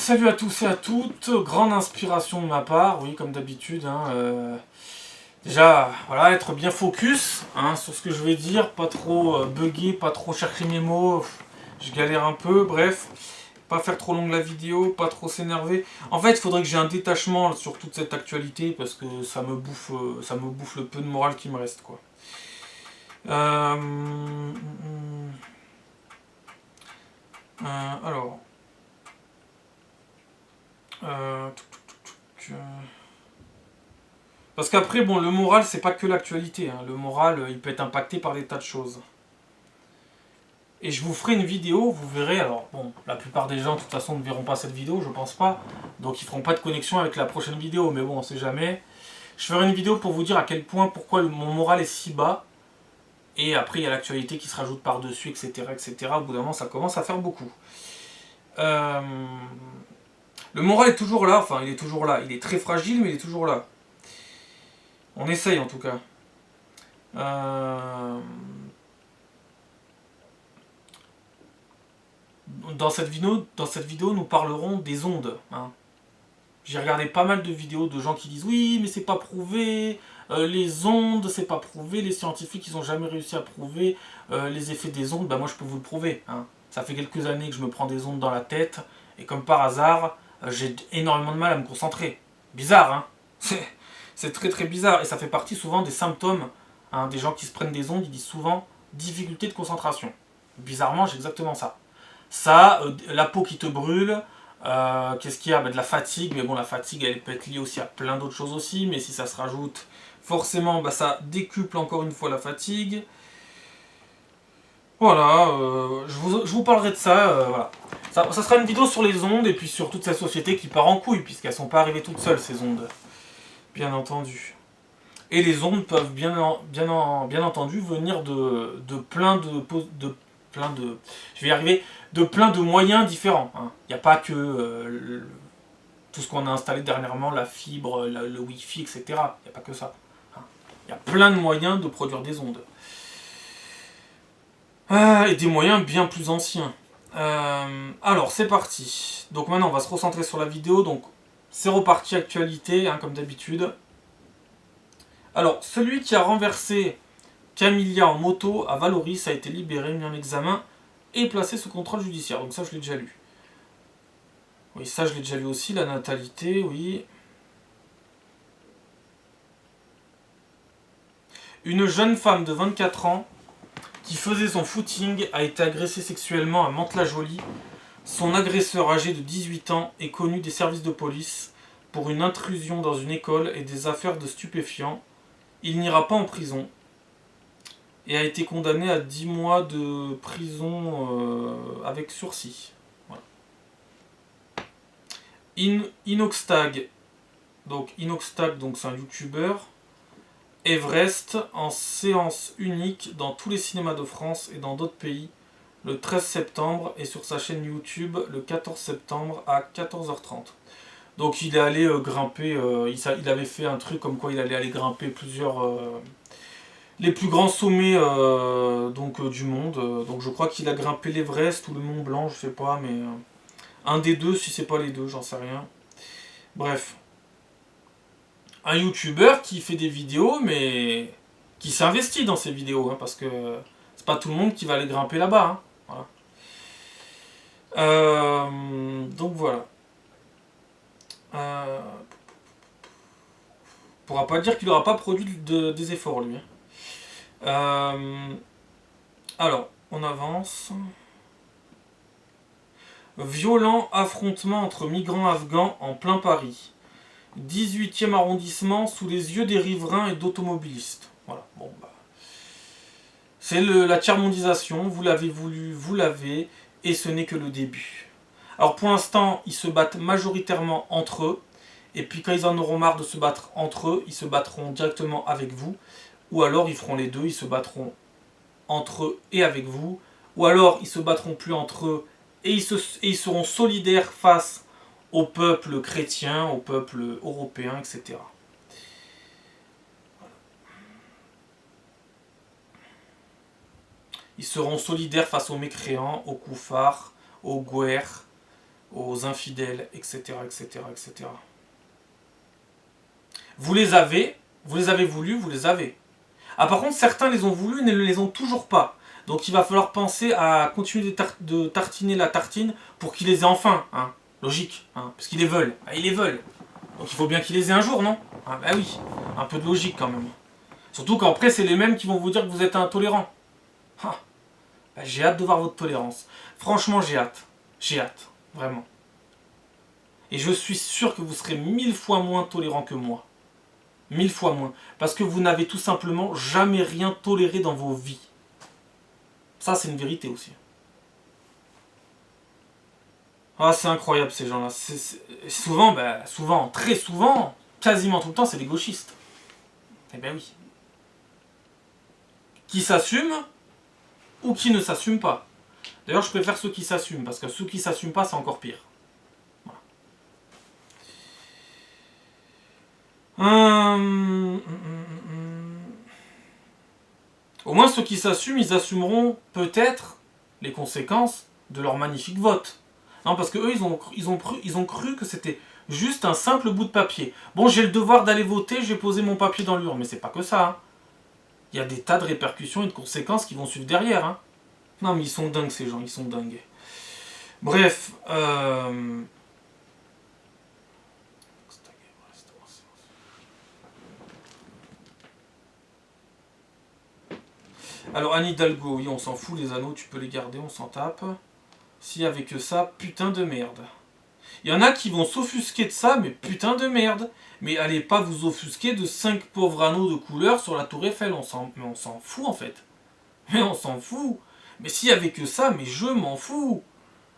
Salut à tous et à toutes, grande inspiration de ma part, oui comme d'habitude. Déjà, voilà, être bien focus sur ce que je vais dire, pas trop bugger, pas trop chercher mes mots, je galère un peu, bref. Pas faire trop longue la vidéo, pas trop s'énerver. En fait, il faudrait que j'ai un détachement sur toute cette actualité parce que ça me bouffe le peu de morale qui me reste, quoi. Alors... Parce qu'après, bon, le moral, c'est pas que l'actualité. Le moral, il peut être impacté par des tas de choses. Et je vous ferai une vidéo, vous verrez. Alors, bon, la plupart des gens, de toute façon, ne verront pas cette vidéo, je pense pas. Donc, ils feront pas de connexion avec la prochaine vidéo. Mais bon, on sait jamais. Je ferai une vidéo pour vous dire à quel point, pourquoi mon moral est si bas. Et après, il y a l'actualité qui se rajoute par-dessus, etc., etc. Au bout d'un moment, ça commence à faire beaucoup. Le moral est toujours là. Enfin, il est toujours là. Il est très fragile, mais il est toujours là. On essaye, en tout cas. Dans cette vidéo, nous parlerons des ondes. J'ai regardé pas mal de vidéos de gens qui disent oui, mais c'est pas prouvé, les ondes, c'est pas prouvé, les scientifiques, ils ont jamais réussi à prouver les effets des ondes. Bah moi, je peux vous le prouver. Ça fait quelques années que je me prends des ondes dans la tête, et comme par hasard, j'ai énormément de mal à me concentrer. Bizarre, hein. C'est très très bizarre, et ça fait partie souvent des symptômes des gens qui se prennent des ondes, ils disent souvent difficulté de concentration. Bizarrement, j'ai exactement ça. Ça, la peau qui te brûle, qu'est-ce qu'il y a, de la fatigue, mais bon, la fatigue, elle peut être liée aussi à plein d'autres choses aussi, mais si ça se rajoute, forcément, ça décuple encore une fois la fatigue. Voilà, je vous parlerai de ça, voilà. Ça sera une vidéo sur les ondes, et puis sur toute cette société qui part en couille, puisqu'elles sont pas arrivées toutes seules, ces ondes. Bien entendu. Et les ondes peuvent bien entendu venir de plein de... Je vais y arriver, de plein de moyens différents. Il n'y a pas que tout ce qu'on a installé dernièrement, la fibre, le Wi-Fi, etc. Il n'y a pas que ça. Il y a plein de moyens de produire des ondes. Et des moyens bien plus anciens. Alors, c'est parti. Donc maintenant, on va se recentrer sur la vidéo. Donc, c'est reparti actualité, comme d'habitude. Alors, celui qui a renversé Camilla en moto à Valoris a été libéré, mis en examen et placé sous contrôle judiciaire. Donc ça, je l'ai déjà lu. Oui, ça, je l'ai déjà lu aussi. La natalité, oui. Une jeune femme de 24 ans qui faisait son footing a été agressée sexuellement à Mantes-la-Jolie. Son agresseur âgé de 18 ans est connu des services de police pour une intrusion dans une école et des affaires de stupéfiants. Il n'ira pas en prison et a été condamné à 10 mois de prison avec sursis. Voilà. Inoxtag, donc c'est un youtubeur. Everest en séance unique dans tous les cinémas de France et dans d'autres pays le 13 septembre et sur sa chaîne YouTube le 14 septembre à 14h30. Donc il est allé grimper, il avait fait un truc comme quoi il allait aller grimper les plus grands sommets du monde. Donc je crois qu'il a grimpé l'Everest ou le Mont Blanc, je sais pas, mais un des deux, si c'est pas les deux, j'en sais rien. Bref. Un youtubeur qui fait des vidéos, mais qui s'investit dans ses vidéos, parce que c'est pas tout le monde qui va aller grimper là-bas. Voilà. Donc voilà. Pourra pas dire qu'il n'aura pas produit des efforts, lui. Alors, on avance. Violent affrontement entre migrants afghans en plein Paris. 18e arrondissement sous les yeux des riverains et d'automobilistes. Voilà, bon c'est la tiers-mondisation, vous l'avez voulu, vous l'avez, et ce n'est que le début. Alors pour l'instant, ils se battent majoritairement entre eux, et puis quand ils en auront marre de se battre entre eux, ils se battront directement avec vous, ou alors ils feront les deux, ils se battront entre eux et avec vous, ou alors ils se battront plus entre eux, et ils seront solidaires face au peuple chrétien, au peuple européen, etc. Ils seront solidaires face aux mécréants, aux koufars, aux guerres, aux infidèles, etc., etc., etc. Vous les avez voulu, vous les avez. Ah, par contre, certains les ont voulu et ne les ont toujours pas. Donc il va falloir penser à continuer de tartiner la tartine pour qu'ils les aient enfin. Hein. Logique, hein, parce qu'ils les veulent. Ah, ils les veulent. Donc il faut bien qu'ils les aient un jour, non? Ah bah oui, un peu de logique quand même. Surtout qu'après, c'est les mêmes qui vont vous dire que vous êtes intolérant. Ah, bah, j'ai hâte de voir votre tolérance. Franchement, j'ai hâte. J'ai hâte, vraiment. Et je suis sûr que vous serez 1000 fois moins tolérant que moi. 1000 fois moins. Parce que vous n'avez tout simplement jamais rien toléré dans vos vies. Ça, c'est une vérité aussi. Ah, c'est incroyable ces gens-là. Souvent, souvent, très souvent, quasiment tout le temps, c'est des gauchistes. Eh ben oui. Qui s'assument ou qui ne s'assument pas. D'ailleurs, je préfère ceux qui s'assument, parce que ceux qui s'assument pas, c'est encore pire. Voilà. Au moins, ceux qui s'assument, ils assumeront peut-être les conséquences de leur magnifique vote. Non, parce que eux, ils ont cru que c'était juste un simple bout de papier. Bon, j'ai le devoir d'aller voter, j'ai posé mon papier dans l'urne, mais c'est pas que ça. Hein. Il y a des tas de répercussions et de conséquences qui vont suivre derrière. Hein. Non, mais ils sont dingues, ces gens, ils sont dingues. Bref, alors Anne Hidalgo, oui, on s'en fout, les anneaux, tu peux les garder, on s'en tape. Si avec ça, putain de merde. Il y en a qui vont s'offusquer de ça, mais putain de merde. Mais allez pas vous offusquer de 5 pauvres anneaux de couleur sur la tour Eiffel, mais on s'en fout en fait. Mais on s'en fout. Mais s'il y avait que ça, mais je m'en fous.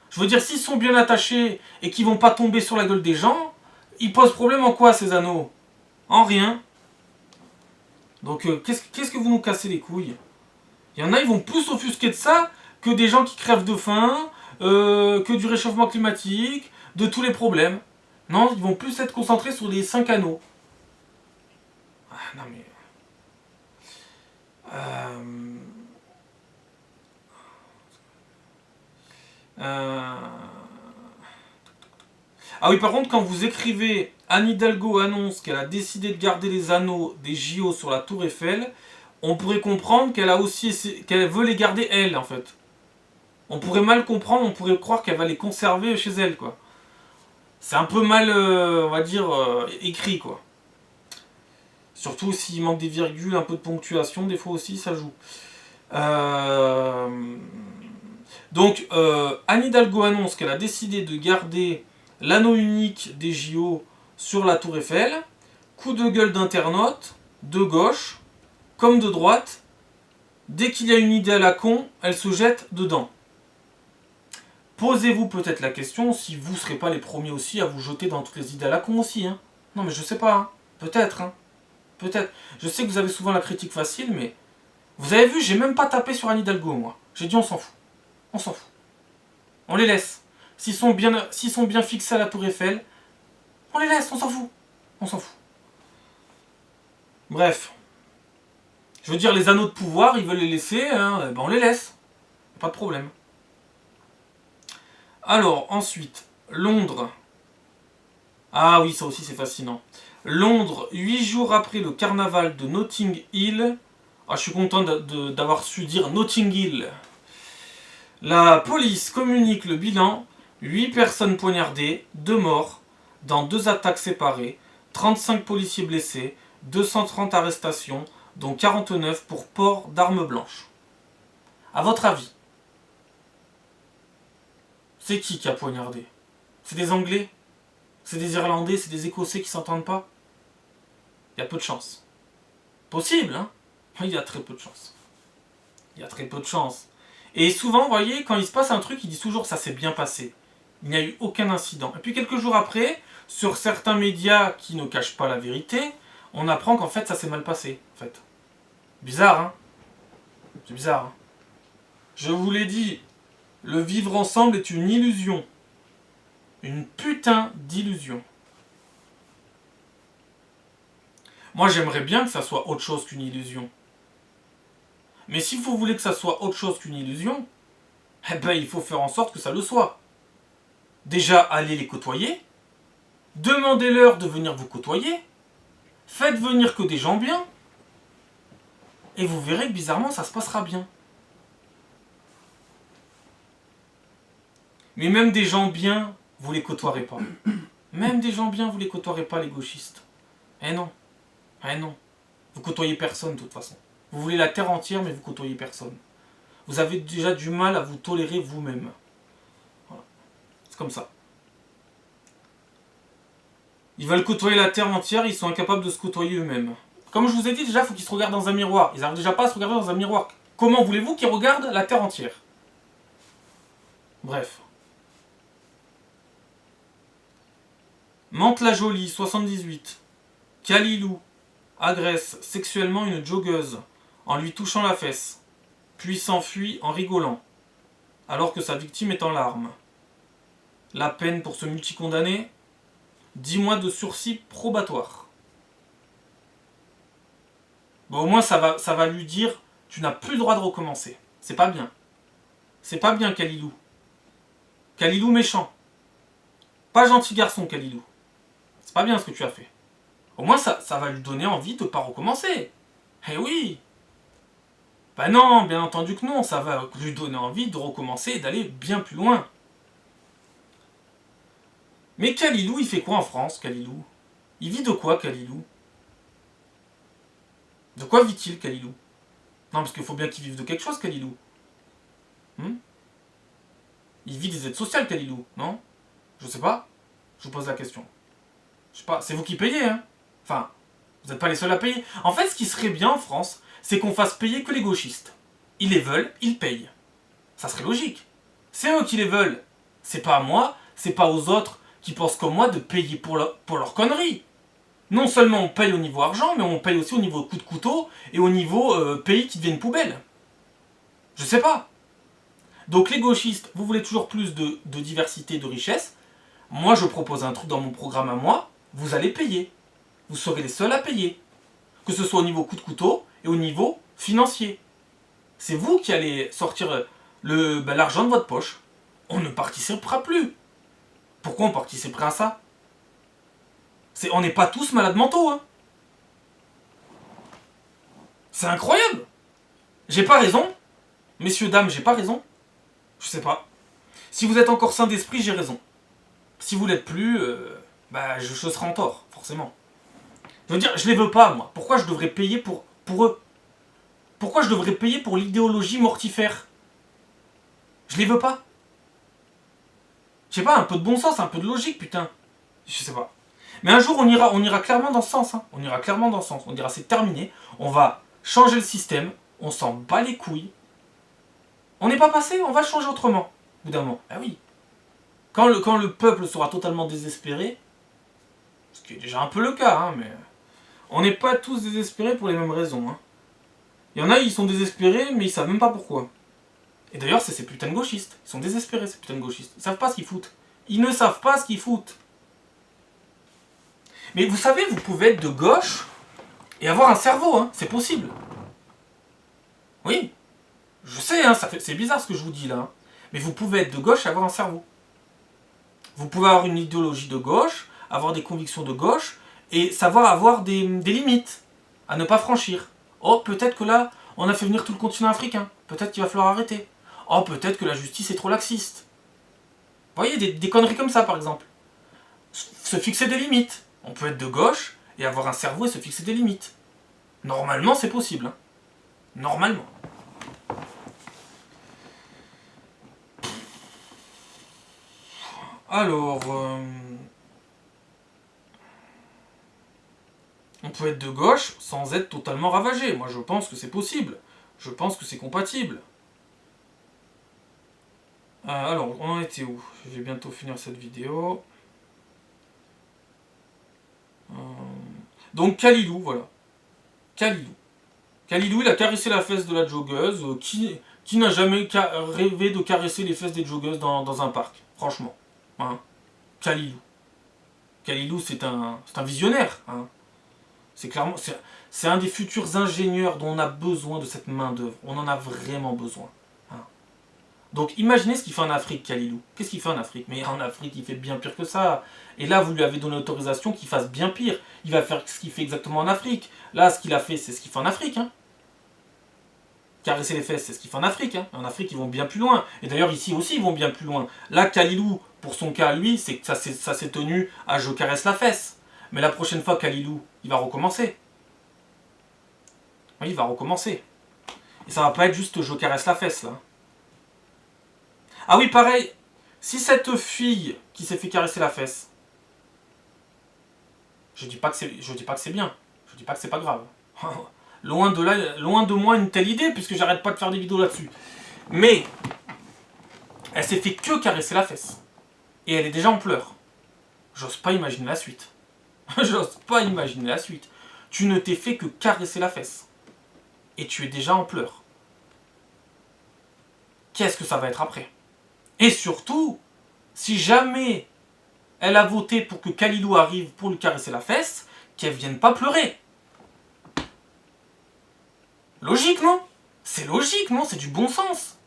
Je veux dire, s'ils sont bien attachés et qu'ils vont pas tomber sur la gueule des gens, ils posent problème en quoi ces anneaux? En rien. Donc qu'est-ce que vous nous cassez les couilles? Il y en a, ils vont plus s'offusquer de ça que des gens qui crèvent de faim, que du réchauffement climatique, de tous les problèmes. Non, ils vont plus être concentrés sur les 5 anneaux. Ah, non mais... Ah oui, par contre, quand vous écrivez Anne Hidalgo annonce qu'elle a décidé de garder les anneaux des JO sur la tour Eiffel, on pourrait comprendre qu'elle veut les garder elle, en fait. On pourrait mal comprendre, on pourrait croire qu'elle va les conserver chez elle, quoi. C'est un peu mal, on va dire, écrit, quoi. Surtout s'il manque des virgules, un peu de ponctuation, des fois aussi, ça joue. Donc, Anne Hidalgo annonce qu'elle a décidé de garder l'anneau unique des JO sur la tour Eiffel. Coup de gueule d'internaute, de gauche, comme de droite. Dès qu'il y a une idée à la con, elle se jette dedans. Posez-vous peut-être la question si vous ne serez pas les premiers aussi à vous jeter dans toutes les idées à la con aussi. Hein. Non mais je sais pas, hein. Peut-être. Hein. Peut-être. Je sais que vous avez souvent la critique facile, mais... Vous avez vu, j'ai même pas tapé sur Anne Hidalgo, moi. J'ai dit on s'en fout. On s'en fout. On les laisse. S'ils sont bien fixés à la tour Eiffel, on les laisse, on s'en fout. On s'en fout. Bref. Je veux dire, les anneaux de pouvoir, ils veulent les laisser, hein, ben on les laisse. Pas de problème. Alors, ensuite, Londres. Ah oui, ça aussi c'est fascinant. Londres, 8 jours après le carnaval de Notting Hill. Ah, je suis content d'avoir su dire Notting Hill. La police communique le bilan. 8 personnes poignardées, 2 morts, dans 2 attaques séparées, 35 policiers blessés, 230 arrestations, dont 49 pour port d'armes blanches. À votre avis, c'est qui a poignardé? C'est des Anglais? C'est des Irlandais? C'est des Écossais qui s'entendent pas? Il y a peu de chance. Possible, hein? Il y a très peu de chance. Il y a très peu de chance. Et souvent, vous voyez, quand il se passe un truc, ils disent toujours ça s'est bien passé. Il n'y a eu aucun incident. Et puis quelques jours après, sur certains médias qui ne cachent pas la vérité, on apprend qu'en fait ça s'est mal passé. En fait. Bizarre, hein? C'est bizarre. Hein? Je vous l'ai dit, le vivre ensemble est une illusion. Une putain d'illusion. Moi j'aimerais bien que ça soit autre chose qu'une illusion. Mais si vous voulez que ça soit autre chose qu'une illusion, eh ben il faut faire en sorte que ça le soit. Déjà, allez les côtoyer. Demandez-leur de venir vous côtoyer. Faites venir que des gens bien. Et vous verrez que bizarrement, ça se passera bien. Mais même des gens bien, vous les côtoierez pas. Même des gens bien, vous les côtoierez pas, les gauchistes. Eh non. Eh non. Vous côtoyez personne, de toute façon. Vous voulez la terre entière, mais vous côtoyez personne. Vous avez déjà du mal à vous tolérer vous-même. Voilà. C'est comme ça. Ils veulent côtoyer la terre entière, ils sont incapables de se côtoyer eux-mêmes. Comme je vous ai dit, déjà, il faut qu'ils se regardent dans un miroir. Ils n'arrivent déjà pas à se regarder dans un miroir. Comment voulez-vous qu'ils regardent la terre entière? Bref. Mantes-la-Jolie, 78. Kalilou agresse sexuellement une joggeuse en lui touchant la fesse, puis s'enfuit en rigolant, alors que sa victime est en larmes. La peine pour ce multicondamné, 10 mois de sursis probatoire. Bon, au moins ça va lui dire, tu n'as plus le droit de recommencer. C'est pas bien. C'est pas bien, Kalilou. Kalilou méchant. Pas gentil garçon, Kalilou. C'est pas bien ce que tu as fait. Au moins ça va lui donner envie de ne pas recommencer. Eh oui. Ben non, bien entendu que non. Ça va lui donner envie de recommencer et d'aller bien plus loin. Mais Kalilou, il fait quoi en France, Kalilou? Il vit de quoi, Kalilou? De quoi vit-il, Kalilou? Non, parce qu'il faut bien qu'il vive de quelque chose, Kalilou. Il vit des aides sociales, Kalilou, non? Je sais pas. Je vous pose la question. Je sais pas, c'est vous qui payez, hein? Enfin, vous n'êtes pas les seuls à payer. En fait, ce qui serait bien en France, c'est qu'on fasse payer que les gauchistes. Ils les veulent, ils payent. Ça serait logique. C'est eux qui les veulent. C'est pas à moi, c'est pas aux autres qui pensent comme moi de payer pour leur conneries. Non seulement on paye au niveau argent, mais on paye aussi au niveau coup de couteau et au niveau pays qui deviennent poubelle. Je sais pas. Donc les gauchistes, vous voulez toujours plus de diversité, de richesse. Moi, je propose un truc dans mon programme à moi, vous allez payer. Vous serez les seuls à payer. Que ce soit au niveau coup de couteau et au niveau financier. C'est vous qui allez sortir l'argent de votre poche. On ne participera plus. Pourquoi on participerait à ça? On n'est pas tous malades mentaux, hein. C'est incroyable. J'ai pas raison. Messieurs, dames, j'ai pas raison. Je sais pas. Si vous êtes encore sain d'esprit, j'ai raison. Si vous l'êtes plus, je serai en tort, forcément. Je veux dire, je les veux pas, moi. Pourquoi je devrais payer pour eux? Pourquoi je devrais payer pour l'idéologie mortifère? Je les veux pas. Je sais pas, un peu de bon sens, un peu de logique, putain. Je sais pas. Mais un jour, on ira clairement dans ce sens. Hein. On ira clairement dans ce sens. On dira, c'est terminé. On va changer le système. On s'en bat les couilles. On n'est pas passé, on va changer autrement. Au bout d'un moment. Ah oui. Quand le peuple sera totalement désespéré, ce qui est déjà un peu le cas, hein, mais on n'est pas tous désespérés pour les mêmes raisons. Hein. Il y en a, ils sont désespérés, mais ils savent même pas pourquoi. Et d'ailleurs, c'est ces putains de gauchistes. Ils sont désespérés, ces putains de gauchistes. Ils savent pas ce qu'ils foutent. Ils ne savent pas ce qu'ils foutent. Mais vous savez, vous pouvez être de gauche et avoir un cerveau, hein. C'est possible. Oui. Je sais, hein, c'est bizarre ce que je vous dis là. Hein. Mais vous pouvez être de gauche et avoir un cerveau. Vous pouvez avoir une idéologie de gauche, avoir des convictions de gauche, et savoir avoir des limites à ne pas franchir. Oh, peut-être que là, on a fait venir tout le continent africain. Peut-être qu'il va falloir arrêter. Oh, peut-être que la justice est trop laxiste. Vous voyez, des conneries comme ça, par exemple. Se fixer des limites. On peut être de gauche et avoir un cerveau et se fixer des limites. Normalement, c'est possible. Hein. Normalement. Alors... on peut être de gauche sans être totalement ravagé. Moi, je pense que c'est possible. Je pense que c'est compatible. Alors, on en était où? Je vais bientôt finir cette vidéo. Donc, Kalilou, voilà. Kalilou. Kalilou, il a caressé la fesse de la joggeuse. Qui n'a jamais rêvé de caresser les fesses des joggeuses dans un parc? Franchement. Hein. Kalilou. Kalilou, c'est un visionnaire. Hein. C'est clairement, c'est un des futurs ingénieurs dont on a besoin de cette main d'œuvre. On en a vraiment besoin. Hein. Donc imaginez ce qu'il fait en Afrique, Kalilou. Qu'est-ce qu'il fait en Afrique? Mais en Afrique, il fait bien pire que ça. Et là, vous lui avez donné l'autorisation qu'il fasse bien pire. Il va faire ce qu'il fait exactement en Afrique. Là, ce qu'il a fait, c'est ce qu'il fait en Afrique. Hein. Caresser les fesses, c'est ce qu'il fait en Afrique. Hein. En Afrique, ils vont bien plus loin. Et d'ailleurs, ici aussi, ils vont bien plus loin. Là, Kalilou, pour son cas, lui, c'est que ça s'est tenu à je caresse la fesse. Mais la prochaine fois, Kalilou, il va recommencer. Oui, il va recommencer. Et ça va pas être juste je caresse la fesse, là. Ah oui, pareil, si cette fille qui s'est fait caresser la fesse, je dis pas que c'est bien, je dis pas que c'est pas grave. Loin de moi une telle idée, puisque j'arrête pas de faire des vidéos là-dessus. Mais, elle s'est fait que caresser la fesse. Et elle est déjà en pleurs. J'ose pas imaginer la suite. J'ose pas imaginer la suite. Tu ne t'es fait que caresser la fesse. Et tu es déjà en pleurs. Qu'est-ce que ça va être après? Et surtout, si jamais elle a voté pour que Kalilou arrive pour lui caresser la fesse, qu'elle vienne pas pleurer. Logique, non? C'est logique, non? C'est du bon sens.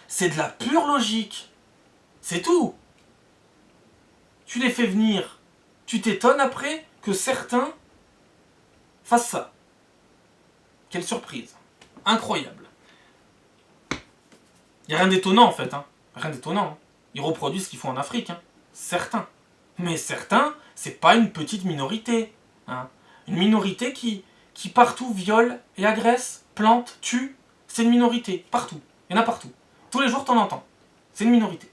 C'est de la pure logique. C'est tout. Tu les fais venir. Tu t'étonnes après que certains fassent ça. Quelle surprise. Incroyable. Il n'y a rien d'étonnant en fait. Hein. Rien d'étonnant. Hein. Ils reproduisent ce qu'ils font en Afrique. Hein. Certains. Mais certains, c'est pas une petite minorité. Hein. Une minorité qui partout viole et agresse, plante, tue. C'est une minorité. Partout. Il y en a partout. Tous les jours, t'en entends. C'est une minorité.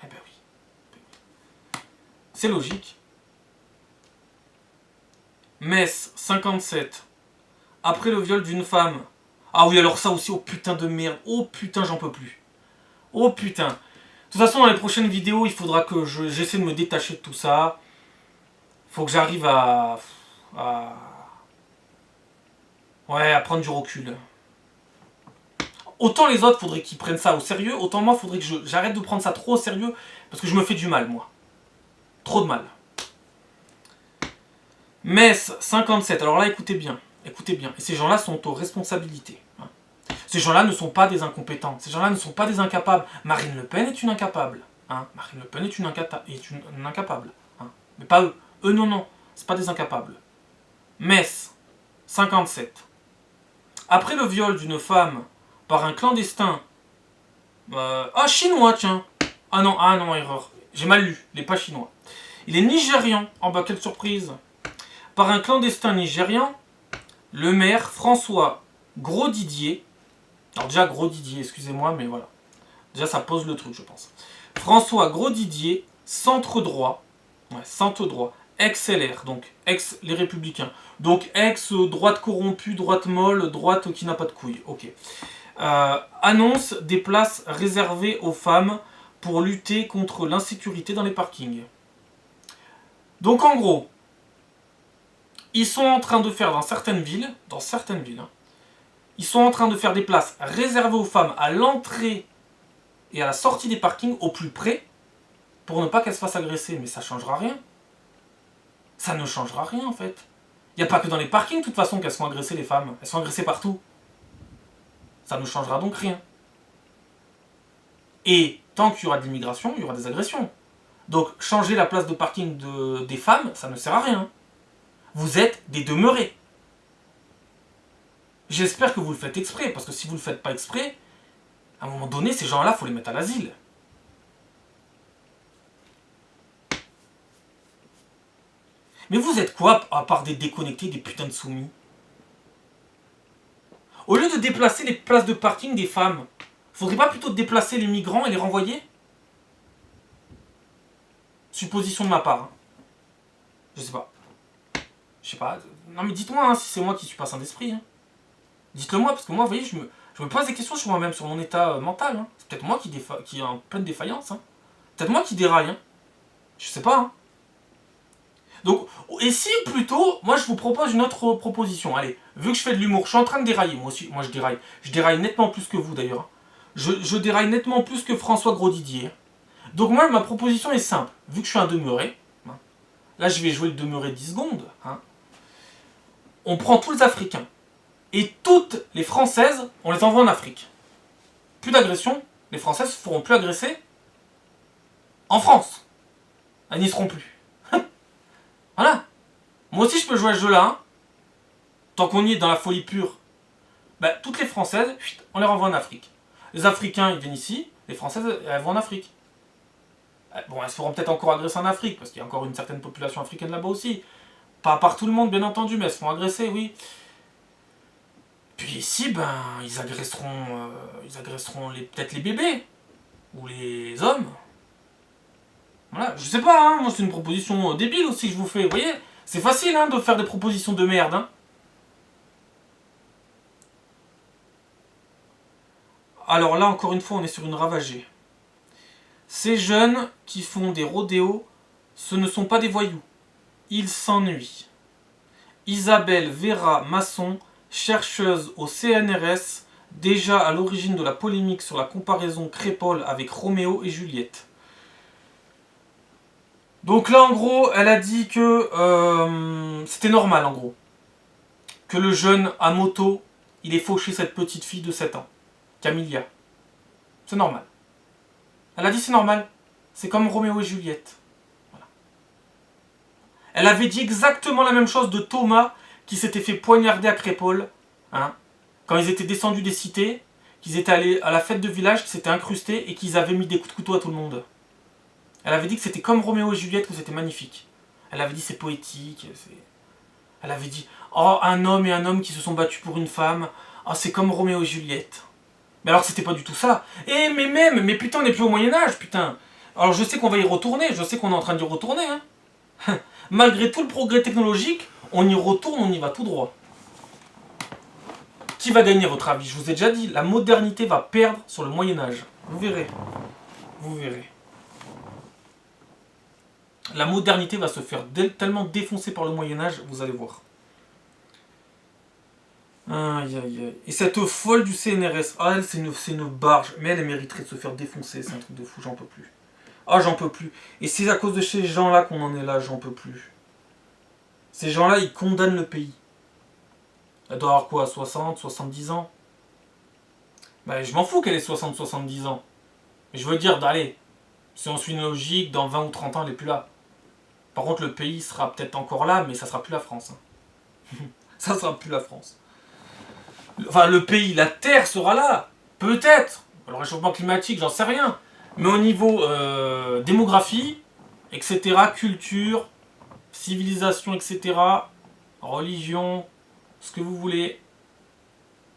Eh ben oui. C'est logique. Metz, 57. Après le viol d'une femme. Ah oui, alors ça aussi, oh putain de merde. Oh putain, j'en peux plus. Oh putain. De toute façon, dans les prochaines vidéos, il faudra que j'essaie de me détacher de tout ça. Faut que j'arrive à prendre du recul. Autant les autres, faudrait qu'ils prennent ça au sérieux, autant moi, faudrait que j'arrête de prendre ça trop au sérieux, parce que je me fais du mal, moi. Trop de mal. Metz, 57. Alors là, écoutez bien. Écoutez bien. Et ces gens-là sont aux responsabilités. Hein. Ces gens-là ne sont pas des incompétents. Ces gens-là ne sont pas des incapables. Marine Le Pen est une incapable. Hein. Marine Le Pen est une incapable. Hein. Mais pas eux. Eux, non, non. C'est pas des incapables. Metz, 57. Après le viol d'une femme par un clandestin... chinois, tiens. Ah non, erreur. J'ai mal lu. Il n'est pas chinois. Il est nigérian. Oh bah, quelle surprise. Par un clandestin nigérian, le maire François Grosdidier... Alors déjà, Grosdidier, excusez-moi, mais voilà. Déjà, ça pose le truc, je pense. François Grosdidier, centre droit. Ouais, centre droit. Ex-LR, donc ex les Républicains. Donc ex-droite corrompue, droite molle, droite qui n'a pas de couilles. Ok. Annonce des places réservées aux femmes pour lutter contre l'insécurité dans les parkings. Donc en gros, ils sont en train de faire dans certaines villes, hein, ils sont en train de faire des places réservées aux femmes à l'entrée et à la sortie des parkings au plus près pour ne pas qu'elles se fassent agresser. Mais ça ne changera rien. Ça ne changera rien en fait. Il n'y a pas que dans les parkings de toute façon qu'elles sont agressées les femmes. Elles sont agressées partout. Ça ne changera donc rien. Et tant qu'il y aura de l'immigration, il y aura des agressions. Donc changer la place de parking des femmes, ça ne sert à rien. Vous êtes des demeurés. J'espère que vous le faites exprès, parce que si vous ne le faites pas exprès, à un moment donné, ces gens-là, il faut les mettre à l'asile. Mais vous êtes quoi, à part des déconnectés, des putains de soumis? Au lieu de déplacer les places de parking des femmes, faudrait pas plutôt déplacer les migrants et les renvoyer? Supposition de ma part. Hein. Je sais pas. Je sais pas. Non mais dites-moi hein, si c'est moi qui suis pas sain d'esprit. Hein. Dites-le moi, parce que moi, vous voyez, je me pose des questions sur moi-même, sur mon état mental. Hein. C'est peut-être moi qui est en pleine défaillance. Hein. Peut-être moi qui déraille. Hein. Je sais pas. Hein. Donc, et si plutôt, moi je vous propose une autre proposition. Allez, vu que je fais de l'humour, je suis en train de dérailler, moi aussi, moi je déraille. Je déraille nettement plus que vous d'ailleurs. Je déraille nettement plus que François Grosdidier. Donc moi, ma proposition est simple. Vu que je suis un demeuré, hein, là je vais jouer le demeuré 10 secondes. Hein, on prend tous les Africains. Et toutes les Françaises, on les envoie en Afrique. Plus d'agression, les Français se feront plus agresser en France. Elles n'y seront plus. Voilà. Moi aussi, je peux jouer à ce jeu-là. Hein. Tant qu'on y est dans la folie pure. Bah, toutes les Françaises, on les renvoie en Afrique. Les Africains, ils viennent ici. Les Françaises, elles vont en Afrique. Bon, elles se feront peut-être encore agresser en Afrique, parce qu'il y a encore une certaine population africaine là-bas aussi. Pas par tout le monde, bien entendu, mais elles se font agresser, oui. Puis ici, ben, ils agresseront peut-être les bébés. Ou les hommes. Voilà, je sais pas, hein, moi c'est une proposition débile aussi que je vous fais, vous voyez. C'est facile, hein, de faire des propositions de merde, hein. Alors là, encore une fois, on est sur une ravagée. Ces jeunes qui font des rodéos, ce ne sont pas des voyous. Ils s'ennuient. Isabelle Vera Masson, chercheuse au CNRS, déjà à l'origine de la polémique sur la comparaison Crépol avec Roméo et Juliette. Donc là, en gros, elle a dit que c'était normal, en gros. Que le jeune à moto, il ait fauché cette petite fille de 7 ans. Camilla. C'est normal. Elle a dit c'est normal. C'est comme Roméo et Juliette. Voilà. Elle avait dit exactement la même chose de Thomas qui s'était fait poignarder à Crépol. Hein, quand ils étaient descendus des cités, qu'ils étaient allés à la fête de village, qu'ils s'étaient incrustés et qu'ils avaient mis des coups de couteau à tout le monde. Elle avait dit que c'était comme Roméo et Juliette, que c'était magnifique. Elle avait dit c'est poétique. Elle avait dit oh, un homme et un homme qui se sont battus pour une femme. Oh, c'est comme Roméo et Juliette. Mais alors c'était pas du tout ça. Mais putain, on n'est plus au Moyen-Âge, putain. Alors je sais qu'on va y retourner, je sais qu'on est en train d'y retourner. Hein. Malgré tout le progrès technologique, on y retourne, on y va tout droit. Qui va gagner à votre avis? Je vous ai déjà dit, la modernité va perdre sur le Moyen-Âge. Vous verrez. Vous verrez. La modernité va se faire tellement défoncer par le Moyen-Âge, vous allez voir. Aïe aïe aïe. Et cette folle du CNRS, ah elle c'est une barge, mais elle mériterait de se faire défoncer, c'est un truc de fou, j'en peux plus. Ah j'en peux plus. Et c'est à cause de ces gens-là qu'on en est là, j'en peux plus. Ces gens-là, ils condamnent le pays. Elle doit avoir quoi, 60, 70 ans? Ben je m'en fous qu'elle ait 60, 70 ans. Mais je veux dire, allez, si on suit une logique, dans 20 ou 30 ans, elle n'est plus là. Par contre, le pays sera peut-être encore là, mais ça sera plus la France. Hein. Ça sera plus la France. Enfin, le pays, la Terre sera là. Peut-être. Le réchauffement climatique, j'en sais rien. Mais au niveau démographie, etc., culture, civilisation, etc., religion, ce que vous voulez,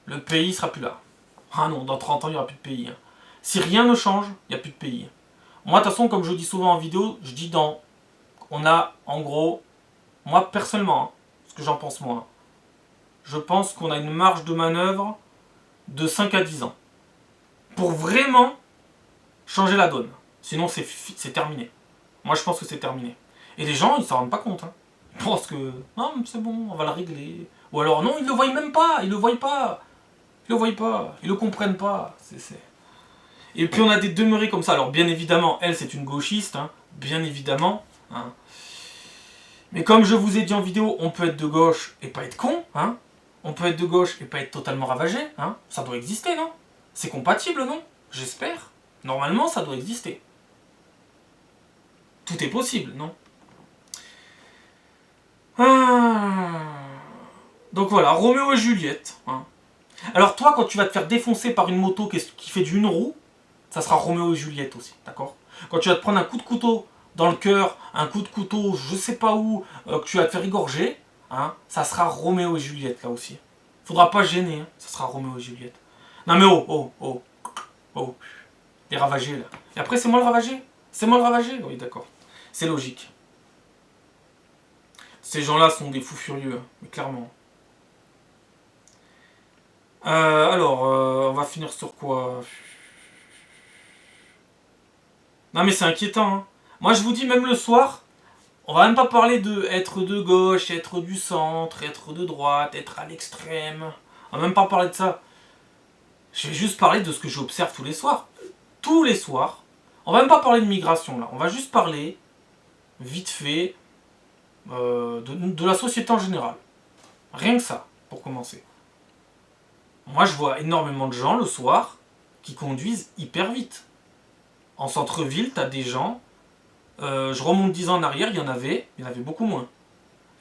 le pays sera plus là. Ah non, dans 30 ans, il n'y aura plus de pays. Hein. Si rien ne change, il n'y a plus de pays. Moi, de toute façon, comme je dis souvent en vidéo, je dis on a, en gros, moi, personnellement, hein, ce que j'en pense moi, je pense qu'on a une marge de manœuvre de 5 à 10 ans. Pour vraiment changer la donne. Sinon, c'est terminé. Moi, je pense que c'est terminé. Et les gens, ils s'en rendent pas compte. Hein. Ils pensent que, non, c'est bon, on va le régler. Ou alors, non, ils le voient même pas. Ils le voient pas. Ils le voient pas. Ils le comprennent pas. Et puis, on a des demeurés comme ça. Alors, bien évidemment, elle, c'est une gauchiste. Hein. Bien évidemment. Hein. Mais comme je vous ai dit en vidéo, on peut être de gauche et pas être con. Hein. On peut être de gauche et pas être totalement ravagé. Hein. Ça doit exister, non? C'est compatible, non? J'espère. Normalement, ça doit exister. Tout est possible, non? Donc voilà, Roméo et Juliette. Hein. Alors toi, quand tu vas te faire défoncer par une moto qui fait d'une roue, ça sera Roméo et Juliette aussi, d'accord? Quand tu vas te prendre un coup de couteau dans le cœur, un coup de couteau je sais pas où, que tu vas te faire égorger, hein, ça sera Roméo et Juliette là aussi. Faudra pas gêner, hein, ça sera Roméo et Juliette. Non mais oh. Les ravagés là. Et après c'est moi le ravagé? C'est moi le ravagé? Oui d'accord. C'est logique. Ces gens-là sont des fous furieux, mais clairement. Alors, on va finir sur quoi? Non mais c'est inquiétant. Hein. Moi je vous dis, même le soir, on va même pas parler de être de gauche, être du centre, être de droite, être à l'extrême. On va même pas parler de ça. Je vais juste parler de ce que j'observe tous les soirs. Tous les soirs. On va même pas parler de migration là. On va juste parler, vite fait, de la société en général. Rien que ça, pour commencer. Moi je vois énormément de gens le soir qui conduisent hyper vite. En centre-ville, t'as des gens, je remonte 10 ans en arrière, il y en avait beaucoup moins.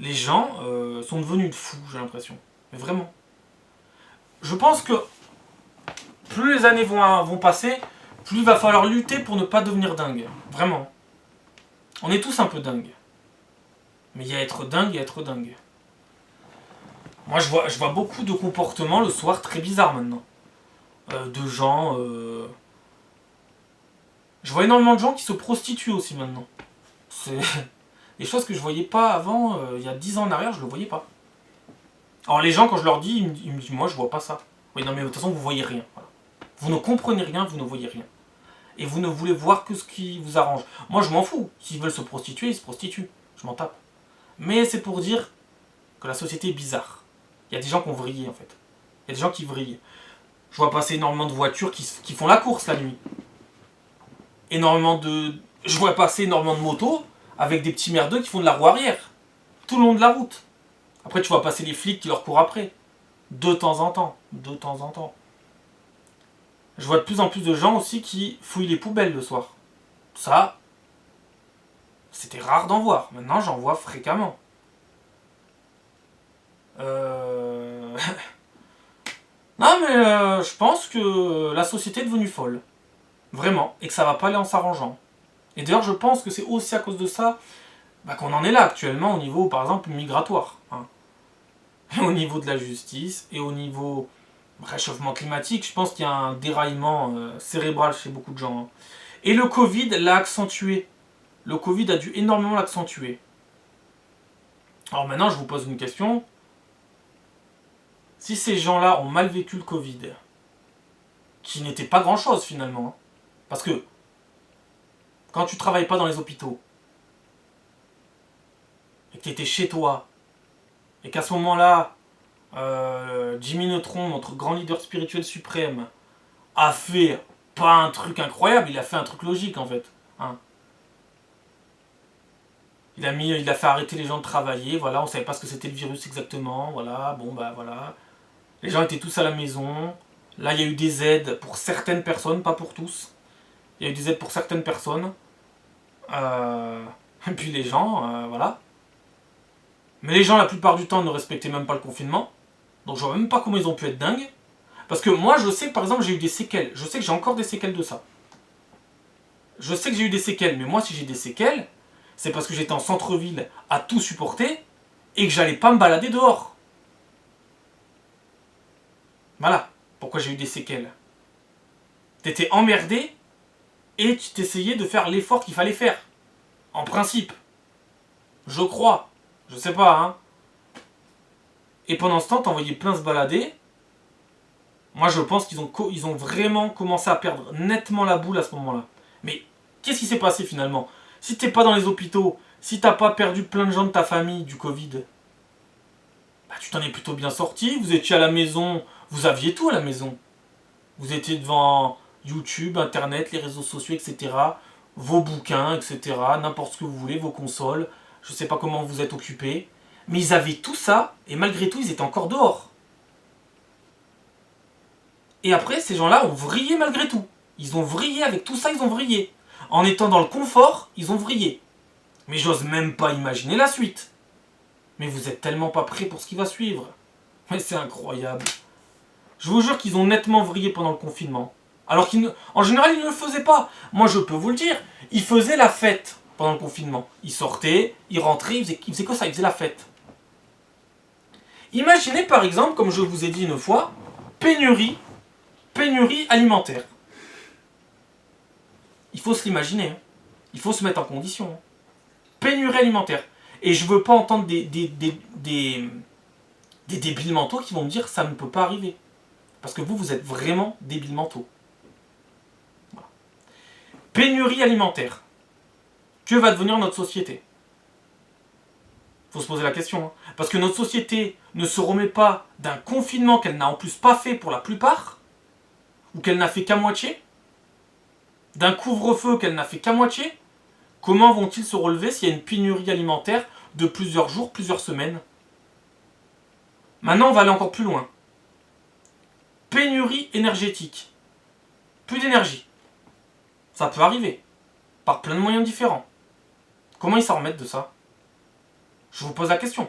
Les gens sont devenus fous, j'ai l'impression. Mais vraiment. Je pense que plus les années vont passer, plus il va falloir lutter pour ne pas devenir dingue. Vraiment. On est tous un peu dingues. Mais il y a être dingue et être dingue. Moi, je vois beaucoup de comportements le soir très bizarres maintenant. De gens... Je vois énormément de gens qui se prostituent aussi maintenant. C'est des choses que je voyais pas avant, il y a 10 ans en arrière, je le voyais pas. Alors les gens, quand je leur dis, ils me disent, moi je vois pas ça. Oui, non mais de toute façon, vous voyez rien. Voilà. Vous ne comprenez rien, vous ne voyez rien. Et vous ne voulez voir que ce qui vous arrange. Moi, je m'en fous. S'ils veulent se prostituer, ils se prostituent. Je m'en tape. Mais c'est pour dire que la société est bizarre. Il y a des gens qui ont vrillé, en fait. Il y a des gens qui vrillent. Je vois passer énormément de voitures qui font la course la nuit. Je vois passer énormément de motos avec des petits merdeux qui font de la roue arrière. Tout le long de la route. Après, tu vois passer les flics qui leur courent après. De temps en temps. De temps en temps. Je vois de plus en plus de gens aussi qui fouillent les poubelles le soir. Ça, c'était rare d'en voir. Maintenant, j'en vois fréquemment. Non, mais je pense que la société est devenue folle. Vraiment. Et que ça va pas aller en s'arrangeant. Et d'ailleurs, je pense que c'est aussi à cause de ça qu'on en est là actuellement au niveau, par exemple, migratoire. Hein. Au niveau de la justice et au niveau réchauffement climatique, je pense qu'il y a un déraillement cérébral chez beaucoup de gens. Hein. Et le Covid l'a accentué. Le Covid a dû énormément l'accentuer. Alors maintenant, je vous pose une question. Si ces gens-là ont mal vécu le Covid, qui n'était pas grand-chose finalement, hein, parce que quand tu travailles pas dans les hôpitaux, et que tu étais chez toi, et qu'à ce moment-là, Jimmy Neutron, notre grand leader spirituel suprême, a fait pas un truc incroyable, il a fait un truc logique en fait. Hein. Il a fait arrêter les gens de travailler, voilà, on savait pas ce que c'était le virus exactement, voilà, bon bah voilà. Les gens étaient tous à la maison. Là, il y a eu des aides pour certaines personnes, pas pour tous. Il y a eu des aides pour certaines personnes. Et puis les gens, voilà. Mais les gens, la plupart du temps, ne respectaient même pas le confinement. Donc je vois même pas comment ils ont pu être dingues. Parce que moi, je sais que par exemple, j'ai eu des séquelles. Je sais que j'ai encore des séquelles de ça. Je sais que j'ai eu des séquelles. Mais moi, si j'ai des séquelles, c'est parce que j'étais en centre-ville à tout supporter et que j'allais pas me balader dehors. Voilà pourquoi j'ai eu des séquelles. T'étais emmerdé et tu t'essayais de faire l'effort qu'il fallait faire. En principe. Je crois. Je sais pas, hein. Et pendant ce temps, t'envoyais plein se balader. Moi, je pense qu'ils ont vraiment commencé à perdre nettement la boule à ce moment-là. Mais qu'est-ce qui s'est passé finalement? Si t'es pas dans les hôpitaux, si t'as pas perdu plein de gens de ta famille du Covid, bah, tu t'en es plutôt bien sorti. Vous étiez à la maison, vous aviez tout à la maison. Vous étiez devant YouTube, Internet, les réseaux sociaux, etc. Vos bouquins, etc. N'importe ce que vous voulez, vos consoles. Je sais pas comment vous êtes occupés. Mais ils avaient tout ça, et malgré tout, ils étaient encore dehors. Et après, ces gens-là ont vrillé malgré tout. Ils ont vrillé, avec tout ça, ils ont vrillé. En étant dans le confort, ils ont vrillé. Mais j'ose même pas imaginer la suite. Mais vous êtes tellement pas prêts pour ce qui va suivre. Mais c'est incroyable. Je vous jure qu'ils ont nettement vrillé pendant le confinement. Alors qu'en général, ils ne le faisaient pas. Moi, je peux vous le dire. Ils faisaient la fête pendant le confinement. Ils sortaient, ils rentraient, ils faisaient que ça, ils faisaient la fête. Imaginez par exemple, comme je vous ai dit une fois, pénurie alimentaire. Il faut se l'imaginer. Hein. Il faut se mettre en condition. Hein. Pénurie alimentaire. Et je veux pas entendre des débiles mentaux qui vont me dire ça ne peut pas arriver. Parce que vous êtes vraiment débiles mentaux. Voilà. Pénurie alimentaire. Que va devenir notre société? Faut se poser la question. Hein. Parce que notre société ne se remet pas d'un confinement qu'elle n'a en plus pas fait pour la plupart, ou qu'elle n'a fait qu'à moitié, d'un couvre-feu qu'elle n'a fait qu'à moitié. Comment vont-ils se relever s'il y a une pénurie alimentaire de plusieurs jours, plusieurs semaines? Maintenant, on va aller encore plus loin. Pénurie énergétique. Plus d'énergie. Ça peut arriver. Par plein de moyens différents. Comment ils s'en remettent de ça? Je vous pose la question.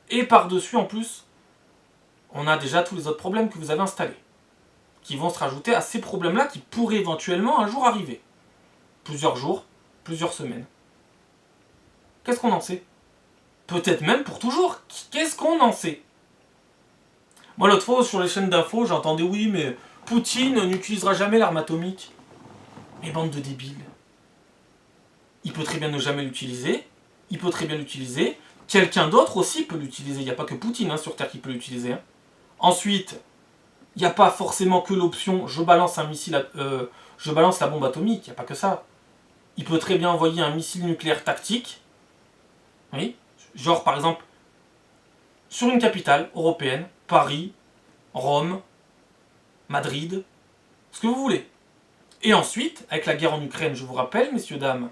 Et par-dessus, en plus, on a déjà tous les autres problèmes que vous avez installés. Qui vont se rajouter à ces problèmes-là qui pourraient éventuellement un jour arriver. Plusieurs jours, plusieurs semaines. Qu'est-ce qu'on en sait? Peut-être même pour toujours. Qu'est-ce qu'on en sait? Moi, l'autre fois, sur les chaînes d'infos, j'entendais oui, mais Poutine n'utilisera jamais l'arme atomique. Mais bande de débiles. Il peut très bien ne jamais l'utiliser. Il peut très bien l'utiliser. Quelqu'un d'autre aussi peut l'utiliser. Il n'y a pas que Poutine sur Terre qui peut l'utiliser. Ensuite, il n'y a pas forcément que l'option je balance un missile, je balance la bombe atomique. Il n'y a pas que ça. Il peut très bien envoyer un missile nucléaire tactique. Oui. Genre, par exemple, sur une capitale européenne, Paris, Rome, Madrid, ce que vous voulez. Et ensuite, avec la guerre en Ukraine, je vous rappelle, messieurs, dames,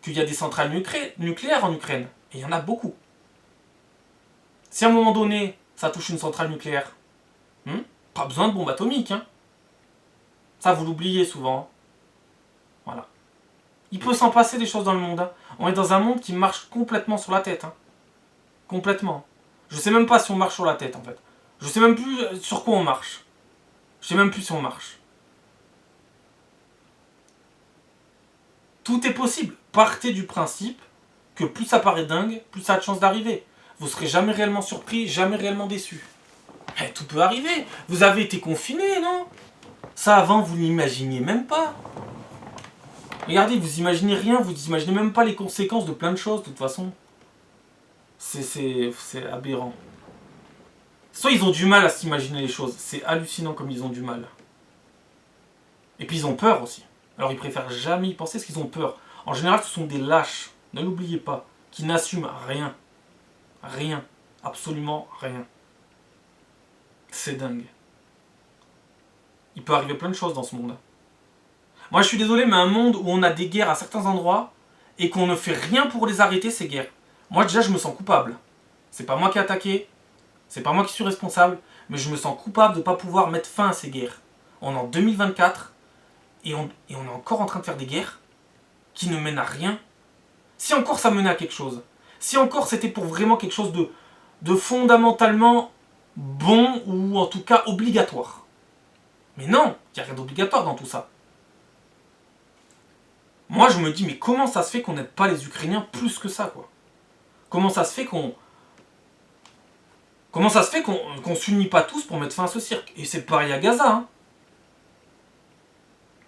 qu'il y a des centrales nucléaires en Ukraine. Et il y en a beaucoup. Si à un moment donné, ça touche une centrale nucléaire, pas besoin de bombe atomique. Ça, vous l'oubliez souvent. Voilà. Il peut s'en passer des choses dans le monde. On est dans un monde qui marche complètement sur la tête. Complètement. Je sais même pas si on marche sur la tête, en fait. Je sais même plus sur quoi on marche. Je sais même plus si on marche. Tout est possible. Partez du principe que plus ça paraît dingue, plus ça a de chances d'arriver. Vous serez jamais réellement surpris, jamais réellement déçu. Mais tout peut arriver. Vous avez été confiné, non? Ça avant, vous n'imaginiez même pas. Regardez, vous imaginez rien, vous imaginez même pas les conséquences de plein de choses, de toute façon. C'est aberrant. Soit ils ont du mal à s'imaginer les choses. C'est hallucinant comme ils ont du mal. Et puis ils ont peur aussi. Alors ils préfèrent jamais y penser parce qu'ils ont peur. En général, ce sont des lâches. Ne l'oubliez pas. Qui n'assument rien. Rien. Absolument rien. C'est dingue. Il peut arriver plein de choses dans ce monde. Moi je suis désolé, mais un monde où on a des guerres à certains endroits et qu'on ne fait rien pour les arrêter, ces guerres. Moi déjà je me sens coupable. C'est pas moi qui ai attaqué, c'est pas moi qui suis responsable, mais je me sens coupable de ne pas pouvoir mettre fin à ces guerres. On est en 2024 et on est encore en train de faire des guerres qui ne mènent à rien. Si encore ça menait à quelque chose, si encore c'était pour vraiment quelque chose de fondamentalement bon ou en tout cas obligatoire. Mais non, il n'y a rien d'obligatoire dans tout ça. Moi je me dis, mais comment ça se fait qu'on n'aide pas les Ukrainiens plus que ça, quoi? Comment ça se fait qu'on s'unit pas tous pour mettre fin à ce cirque? Et c'est pareil à Gaza.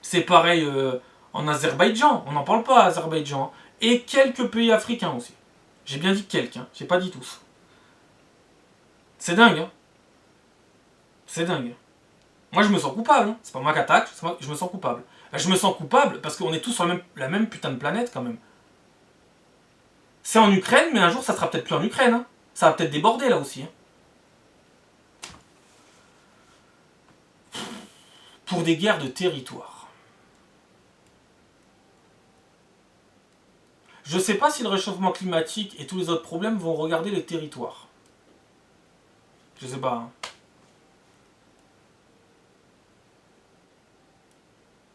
C'est pareil en Azerbaïdjan. On n'en parle pas à Azerbaïdjan. Et quelques pays africains aussi. J'ai bien dit quelques, j'ai pas dit tous. C'est dingue. C'est dingue. Moi je me sens coupable. C'est pas moi qui attaque, je me sens coupable. Je me sens coupable parce qu'on est tous sur la même putain de planète quand même. C'est en Ukraine, mais un jour ça sera peut-être plus en Ukraine. Ça va peut-être déborder là aussi. Pour des guerres de territoire. Je sais pas si le réchauffement climatique et tous les autres problèmes vont regarder les territoires. Je sais pas.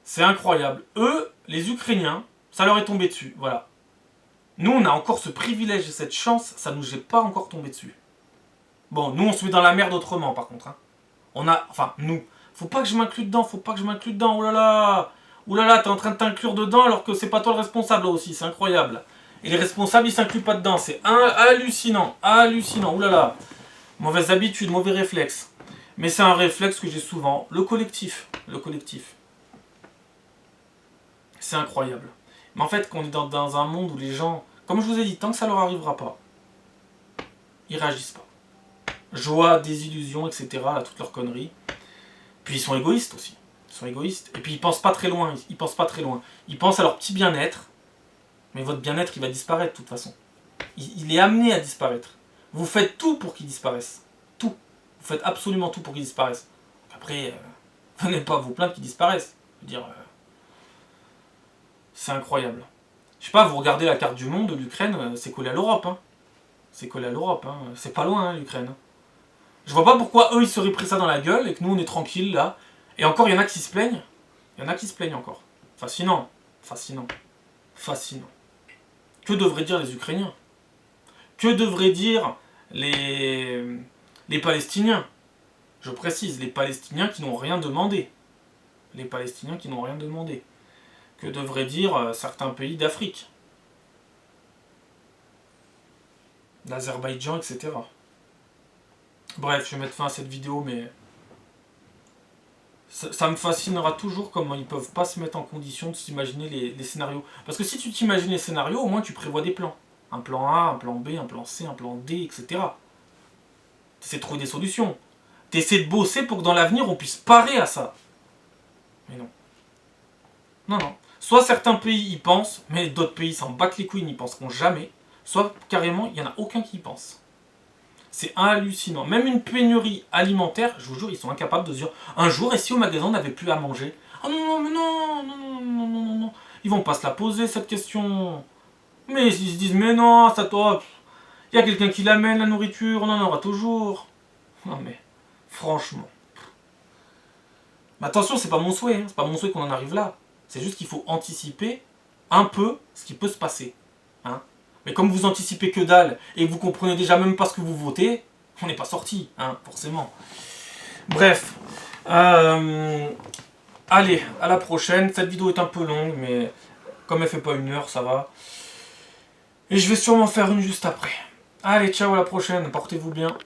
C'est incroyable. Eux, les Ukrainiens, ça leur est tombé dessus. Voilà. Nous, on a encore ce privilège et cette chance, ça nous est pas encore tombé dessus. Bon, nous, on se met dans la merde autrement, par contre. Enfin, nous. Faut pas que je m'inclue dedans, Oh là là. Ouh là là, t'es en train de t'inclure dedans alors que c'est pas toi le responsable là aussi, c'est incroyable. Et les responsables, ils s'incluent pas dedans, c'est hallucinant. Ouh là là. Mauvaise habitude, mauvais réflexe. Mais c'est un réflexe que j'ai souvent. Le collectif. C'est incroyable. Mais en fait, qu'on est dans un monde où les gens, comme je vous ai dit, tant que ça leur arrivera pas, ils réagissent pas. Joie, désillusion, etc., là, toutes leurs conneries. Puis ils sont égoïstes aussi. Et puis ils pensent pas très loin. Ils pensent à leur petit bien-être. Mais votre bien-être, il va disparaître de toute façon. Il est amené à disparaître. Vous faites tout pour qu'il disparaisse. Tout. Vous faites absolument tout pour qu'il disparaisse. Donc après, venez pas vous plaindre qu'il disparaisse. Je veux dire, c'est incroyable. Je sais pas, vous regardez la carte du monde, l'Ukraine, c'est collé à l'Europe. C'est collé à l'Europe. C'est pas loin, l'Ukraine. Je vois pas pourquoi eux, ils seraient pris ça dans la gueule et que nous, on est tranquille là. Et encore, il y en a qui se plaignent. Il y en a qui se plaignent encore. Fascinant. Fascinant. Fascinant. Que devraient dire les Ukrainiens? Que devraient dire les Palestiniens? Je précise, les Palestiniens qui n'ont rien demandé. Les Palestiniens qui n'ont rien demandé. Que devraient dire certains pays d'Afrique? L'Azerbaïdjan, etc. Bref, je vais mettre fin à cette vidéo, mais ça me fascinera toujours comment ils peuvent pas se mettre en condition de s'imaginer les scénarios. Parce que si tu t'imagines les scénarios, au moins tu prévois des plans. Un plan A, un plan B, un plan C, un plan D, etc. Tu essaies de trouver des solutions. Tu essaies de bosser pour que dans l'avenir on puisse parer à ça. Mais non. Non, non. Soit certains pays y pensent, mais d'autres pays s'en battent les couilles, n'y penseront jamais. Soit carrément, il n'y en a aucun qui y pense. C'est hallucinant. Même une pénurie alimentaire, je vous jure, ils sont incapables de se dire un jour, et si au magasin on n'avait plus à manger? Oh non, non, mais non, non, non, non, non, non, non. Ils vont pas se la poser cette question. Mais ils se disent, mais non, ça toi, il y a quelqu'un qui l'amène la nourriture, on en aura toujours. Non mais, franchement. Mais attention, c'est pas mon souhait, hein. C'est pas mon souhait qu'on en arrive là. C'est juste qu'il faut anticiper un peu ce qui peut se passer. Hein. Mais comme vous anticipez que dalle et que vous comprenez déjà même pas ce que vous votez, on n'est pas sorti, hein, forcément. Bref. Allez, à la prochaine. Cette vidéo est un peu longue, mais comme elle fait pas 1 heure, ça va. Et je vais sûrement faire une juste après. Allez, ciao, à la prochaine. Portez-vous bien.